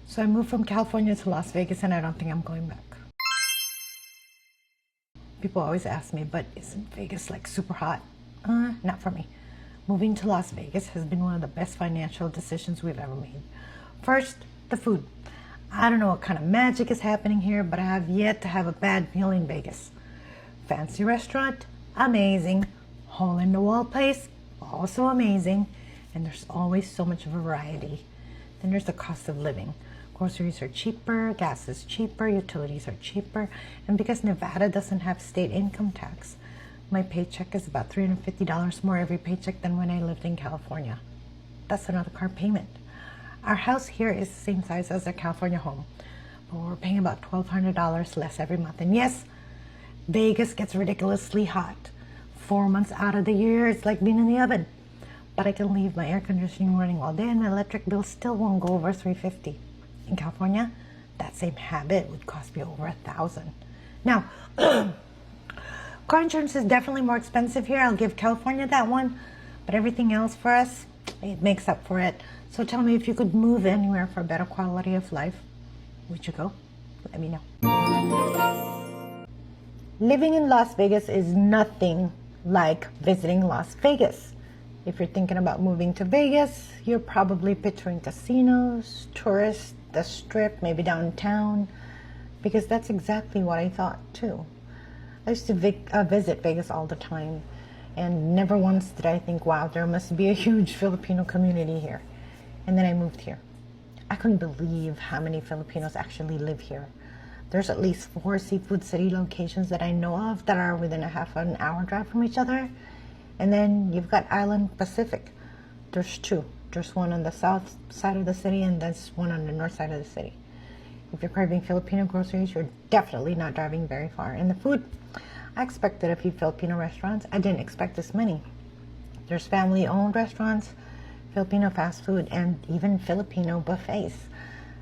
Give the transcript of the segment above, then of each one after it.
So I moved from California to Las Vegas and I don't think I'm going back. People always ask me, but isn't Vegas like super hot? Not for me. Moving to Las Vegas has been one of the best financial decisions we've ever made. First, the food. I don't know what kind of magic is happening here, but I have yet to have a bad meal in Vegas. Fancy restaurant, amazing. Hole in the wall place, also amazing. And there's always so much variety. Then there's the cost of living. Groceries are cheaper, gas is cheaper, utilities are cheaper. And because Nevada doesn't have state income tax, my paycheck is about $350 more every paycheck than when I lived in California. That's another car payment. Our house here is the same size as our California home, but we're paying about $1,200 less every month. And yes, Vegas gets ridiculously hot. 4 months out of the year, it's like being in the oven. But I can leave my air conditioning running all day and my electric bill still won't go over $350. In California, that same habit would cost me over $1,000. Now, car insurance is definitely more expensive here. I'll give California that one. But everything else for us, it makes up for it. So tell me, if you could move anywhere for a better quality of life, would you go? Let me know. Living in Las Vegas is nothing like visiting Las Vegas. If you're thinking about moving to Vegas, you're probably picturing casinos, tourists, the strip, maybe downtown, because that's exactly what I thought too. I used to visit Vegas all the time, and never once did I think, wow, there must be a huge Filipino community here. And then I moved here. I couldn't believe how many Filipinos actually live here. There's at least 4 Seafood City locations that I know of that are within a half an hour drive from each other. And then you've got Island Pacific. There's 2. There's one on the south side of the city and there's one on the north side of the city. If you're craving Filipino groceries, you're definitely not driving very far. And the food, I expected a few Filipino restaurants. I didn't expect this many. There's family-owned restaurants, Filipino fast food, and even Filipino buffets.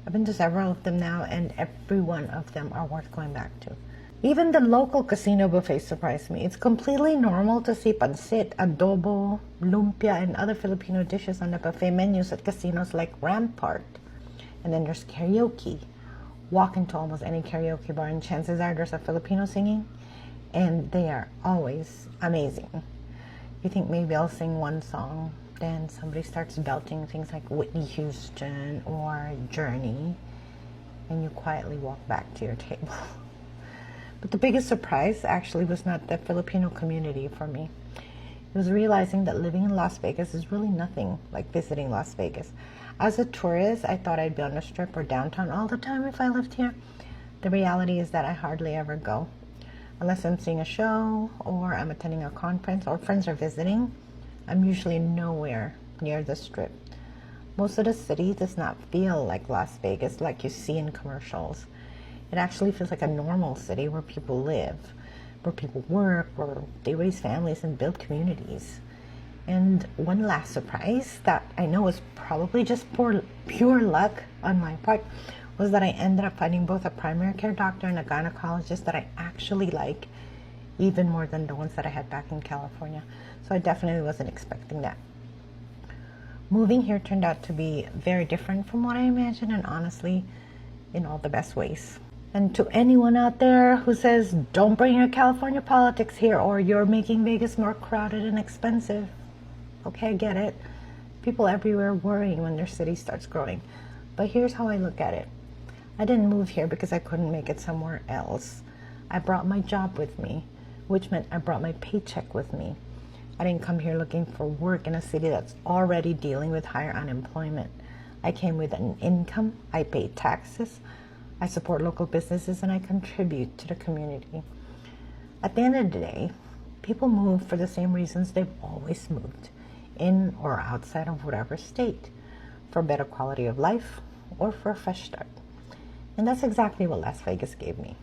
I've been to several of them now, and every one of them are worth going back to. Even the local casino buffets surprised me. It's completely normal to see pancit, adobo, lumpia, and other Filipino dishes on the buffet menus at casinos like Rampart. And then there's karaoke. Walk into almost any karaoke bar and chances are there's a Filipino singing, and they are always amazing. You think maybe I'll sing one song, then somebody starts belting things like Whitney Houston or Journey, and you quietly walk back to your table. But the biggest surprise actually was not the Filipino community for me. It was realizing that living in Las Vegas is really nothing like visiting Las Vegas. As a tourist, I thought I'd be on the strip or downtown all the time if I lived here. The reality is that I hardly ever go. Unless I'm seeing a show or I'm attending a conference or friends are visiting, I'm usually nowhere near the strip. Most of the city does not feel like Las Vegas like you see in commercials. It actually feels like a normal city where people live, where people work, where they raise families and build communities. And one last surprise that I know is probably just pure luck on my part was that I ended up finding both a primary care doctor and a gynecologist that I actually like, even more than the ones that I had back in California. So I definitely wasn't expecting that. Moving here turned out to be very different from what I imagined, and honestly, in all the best ways. And to anyone out there who says, don't bring your California politics here or you're making Vegas more crowded and expensive. Okay, I get it. People everywhere worrying when their city starts growing. But here's how I look at it. I didn't move here because I couldn't make it somewhere else. I brought my job with me, which meant I brought my paycheck with me. I didn't come here looking for work in a city that's already dealing with higher unemployment. I came with an income, I pay taxes, I support local businesses, and I contribute to the community. At the end of the day, people move for the same reasons they've always moved, in or outside of whatever state, for a better quality of life or for a fresh start. And that's exactly what Las Vegas gave me.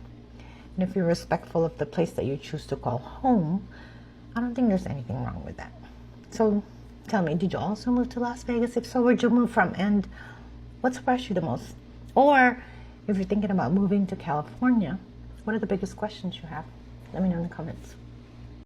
And if you're respectful of the place that you choose to call home, I don't think there's anything wrong with that. So tell me, did you also move to Las Vegas? If so, where'd you move from? And what surprised you the most? Or if you're thinking about moving to California, what are the biggest questions you have? Let me know in the comments.